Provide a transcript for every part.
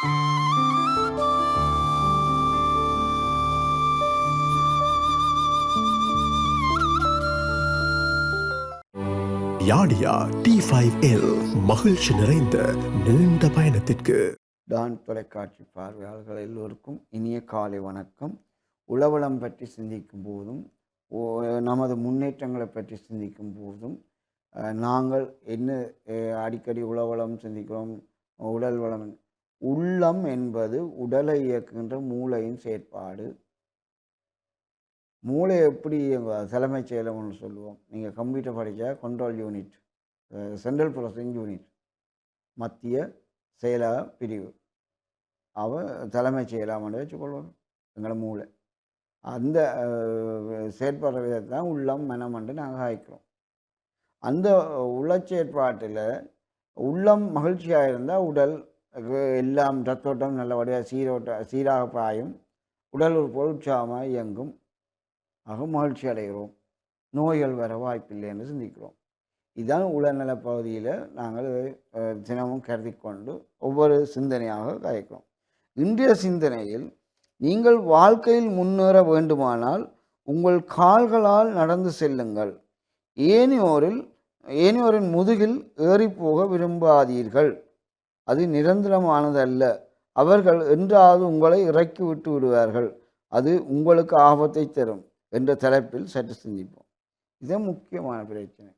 யாடியா T5L மகிழ்ச்சி நிறைந்த நீண்ட பயணத்திற்கு. டான் தொலைக்காட்சி பார்வையாளர்கள் எல்லோருக்கும் இனிய காலை வணக்கம். உளவளம் பற்றி சிந்திக்கும் போதும் நமது முன்னேற்றங்களை பற்றி சிந்திக்கும் போதும் நாங்கள் என்ன அடிக்கடி உளவளம் சிந்திக்கிறோம். உடல் வளம், உள்ளம் என்பது உடலை இயக்குகின்ற மூளையின் செயற்பாடு. மூளை எப்படி தலைமைச் செயலகம்னு சொல்லுவோம். நீங்கள் கம்ப்யூட்டர் படித்தா control unit, central processing unit, மத்திய செயலக பிரிவு, தலைமைச் செயலகம்னு வச்சுக்கொள்வோம் எங்களை மூளை. அந்த செயற்பாடு விதத்தை தான் உள்ளம் மனம் என்று நாங்கள் ஆய்க்கிறோம். அந்த உள்ள செயற்பாட்டில் உள்ளம் மகிழ்ச்சியாக இருந்தால் உடல் எல்லாம் ரத்தோட்டம் நல்லபடியாக சீராக பாயும், உடல் ஒரு உற்சாகமாக இயங்கும், ஆக மகிழ்ச்சி அடைகிறோம், நோய்கள் வர வாய்ப்பில்லை என்று சிந்திக்கிறோம். இதுதான் உடல்நல பகுதியில் நாங்கள் தினமும் கருதி கொண்டு ஒவ்வொரு சிந்தனையாக கதைக்கிறோம். இன்றைய சிந்தனையில், நீங்கள் வாழ்க்கையில் முன்னேற வேண்டுமானால் உங்கள் கால்களால் நடந்து செல்லுங்கள், ஏனையோரின் முதுகில் ஏறிப்போக விரும்பாதீர்கள், அது நிரந்தரமானதல்ல, அவர்கள் என்றாவது உங்களை இறக்கி விட்டு விடுவார்கள், அது உங்களுக்கு ஆபத்தை தரும் என்ற தலைப்பில் சற்று சிந்திப்போம். இதுதான் முக்கியமான பிரச்சனை.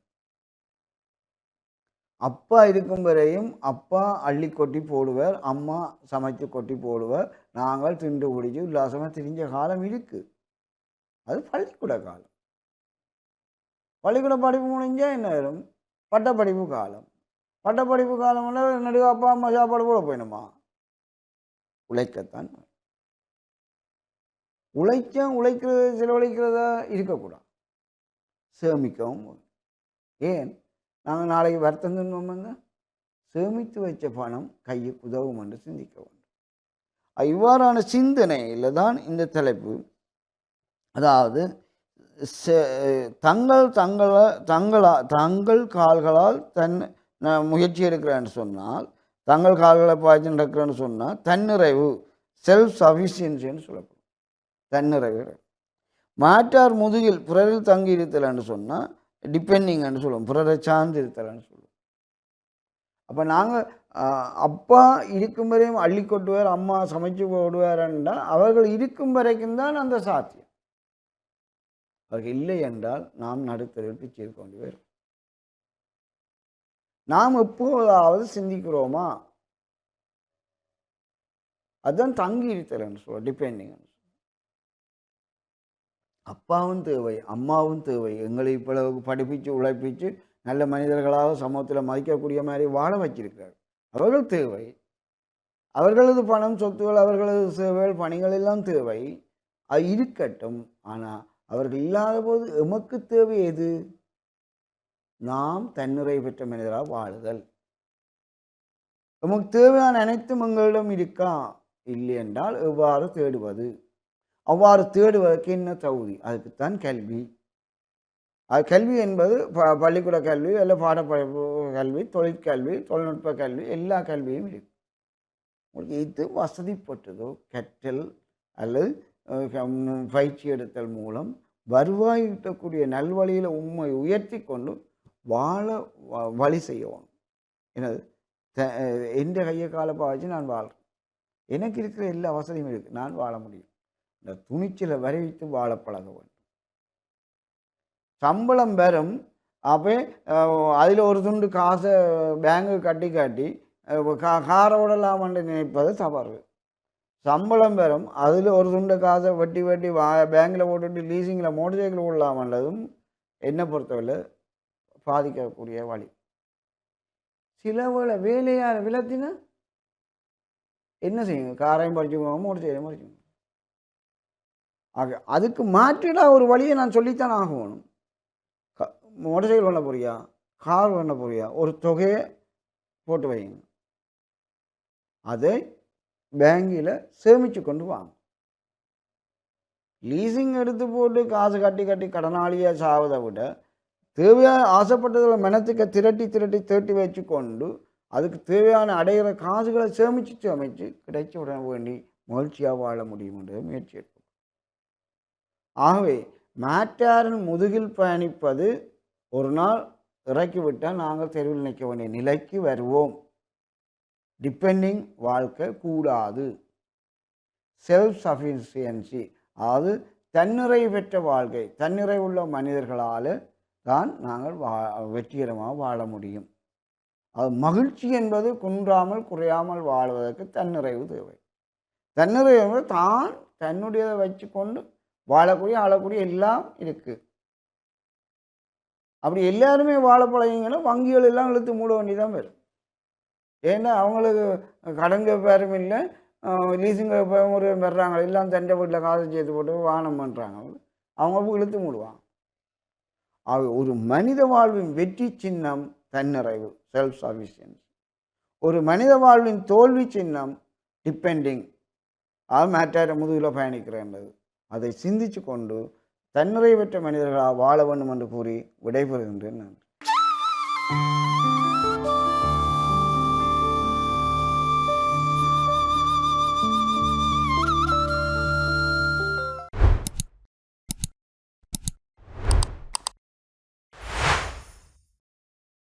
அப்பா இருக்கும் வரையும் அப்பா அள்ளி கொட்டி போடுவார், அம்மா சமைத்து கொட்டி போடுவார், நாங்கள் திண்டு குடிச்சு உல்லாசமாக திரிஞ்ச காலம் இருக்கு. அது பள்ளிக்கூட காலம். பள்ளிக்கூட படிப்பு முடிஞ்சால் என்ன வரும்? பட்டப்படிப்பு காலம். பட்டப்படிப்பு காலம் நடுவே அப்பா அம்மா சாப்பாடு போட போயிடுமா? உழைக்கத்தான். உழைக்கிறது செலவழிக்கிறதா இருக்கக்கூடாது, சேமிக்கவும். ஏன் நாங்கள் நாளைக்கு வருத்தம் தின்னோம்னா சேமித்து வச்ச பணம் கையுக்கு உதவும் என்று சிந்திக்க வேண்டும். இவ்வாறான சிந்தனையில் தான் இந்த தலைப்பு. அதாவது தங்கள் கால்களால் முயற்சி எடுக்கிறேன்னு சொன்னால், தங்கள் கால்களை பாய்ச்சி நடக்கிறேன்னு சொன்னால் தன்னிறைவு, செல்ஃப் சஃபிஷியன்சின்னு சொல்லப்படும். தன்னிறைவு. மாற்றார் முதுகில் பிறரில் தங்கி இருத்தல்னு சொன்னால் டிபெண்டிங்னு சொல்லுவோம், பிறரை சார்ந்து இருத்தல்னு சொல்லுவோம். அப்போ நாங்கள் அப்பா இருக்கும் வரையும் அள்ளி கொட்டுவார், அம்மா சமைச்சு போடுவார்ன்றா அவர்கள் இருக்கும் வரைக்கும் தான் அந்த சாத்தியம். அவர்கள் இல்லை என்றால் நாம் நடுத்தரில் பிச்சு கொண்டு வரும். நாம் எப்போதாவது சிந்திக்கிறோமா? அதுதான் தங்கி இருத்தல்னு சொல்லுவோம், டிபெண்டிங். அப்பாவும் தேவை, அம்மாவும் தேவை. எங்களை இவ்வளவு படிப்பிச்சு உழைப்பிச்சு நல்ல மனிதர்களாக சமூகத்தில் மதிக்கக்கூடிய மாதிரி வாழ வச்சிருக்கிறார். அவர்கள் தேவை. அவர்களது பணம், சொத்துகள், அவர்களது சேவைகள், பணிகள் எல்லாம் தேவை. அது இருக்கட்டும். ஆனால் அவர்கள் இல்லாத போது எமக்கு தேவை எது? நாம் தன்னிறை பெற்ற மனிதராக வாழுதல். நமக்கு தேவையான அனைத்தும் எங்களிடம் இருக்கா? இல்லை என்றால் எவ்வாறு தேடுவது? அவ்வாறு தேடுவதற்கு என்ன தகுதி? அதுக்குத்தான் கல்வி. அது கல்வி என்பது பள்ளிக்கூட கல்வி, இல்லை பாடப்படிப்பு கல்வி, தொழிற்கல்வி, தொழில்நுட்ப கல்வி, எல்லா கல்வியும் இருக்கு. உங்களுக்கு இது வசதிப்பட்டதோ கற்றல் அல்லது பயிற்சி எடுத்தல் மூலம் வருவாய் ஈட்டக்கூடிய நல்வழியில் உண்மை உயர்த்தி கொண்டு வாழ வழி செய்யணும். எனது எந்த கையை காலை பாய்ச்சி நான் வாழ்கிறேன், எனக்கு இருக்கிற எல்லா வசதியும் இருக்குது, நான் வாழ முடியும். இந்த துணிச்சலை வரைவித்து வாழ பழக வேண்டும். சம்பளம் வரும், அப்போ அதில் ஒரு துண்டு காசை பேங்கு கட்டி காரை விடலாம்னு நினைப்பது தவறு. சம்பளம் வரும், அதில் ஒரு துண்டு காசை வெட்டி பேங்கில் போட்டுட்டு லீசிங்கில் மோட்டர் சைக்கிள் விடலாமன்றதும் என்னை பொறுத்தவரை பாதிக்கக்கூடிய வழி. சில வேலையால் விலத்தினா என்ன செய்யுங்க? காரையும் படிச்சுக்கோங்க, மோட்டர் சைக்கிளையும் படிச்சுக்கோங்க. ஆக அதுக்கு மாற்றிடா ஒரு வழியை நான் சொல்லித்தான் ஆகணும். மோட்டர் சைக்கிள் பண்ண போறியா, கார் பண்ண போறியா, ஒரு தொகையை போட்டு வைங்க, அதை பேங்கில் சேமித்து கொண்டு வாங்க. லீசிங் எடுத்து போட்டு காசு கட்டி கடனாளியாக சாவதை விட தேவையாக ஆசைப்பட்டதில் மனத்துக்கு திரட்டி வச்சு கொண்டு அதுக்கு தேவையான அடையிற காசுகளை சேமித்து கிடைச்ச உடனே வேண்டி மகிழ்ச்சியாக வாழ முடியும் என்று முயற்சி எடுக்கும். ஆகவே மாற்றாரின் முதுகில் பயணிப்பது ஒரு நாள் இறக்கிவிட்டால் நாங்கள் தெருவில் நிற்க வேண்டிய நிலைக்கு வருவோம். டிபெண்டிங் வாழ்க்கை கூடாது. செல்ஃப் சஃபிஷியன்சி, அதாவது தன்னிறைவு பெற்ற வாழ்க்கை, தன்னிறைவுள்ள மனிதர்களால் தான் நாங்கள் வெற்றிகரமாக வாழ முடியும். அது மகிழ்ச்சி என்பது குன்றாமல் குறையாமல் வாழ்வதற்கு தன்னிறைவு தேவை. தன்னிறைவு தான் தன்னுடையதை வச்சு கொண்டு வாழக்கூடிய ஆளக்கூடிய எல்லாம் இருக்குது. அப்படி எல்லாருமே வாழ பழகிங்கன்னா வங்கிகள் எல்லாம் இழுத்து மூட வேண்டியதான் வரும். ஏன்னா அவங்களுக்கு கடன் பேரும் இல்லை, லீசிங்க ஒரு வர்றாங்க, எல்லாம் தண்டை வீட்டில் காசு சேர்த்து போட்டு வாகனம் பண்ணுறாங்க, அவங்க இழுத்து மூடுவாங்க. ஒரு மனித வாழ்வின் வெற்றி சின்னம் தன்னிறைவு, செல்ஃப் சஃபிஷியன்சி. ஒரு மனித வாழ்வின் தோல்வி சின்னம் டிபெண்டிங், அது மேட்டார முதுகில் பயணிக்கிறேன்றது. அதை சிந்தித்து கொண்டு தன்னிறைவு பெற்ற மனிதர்களாக வாழ வேண்டும் என்று கூறி விடைபெறுகின்றேன். நன்றி.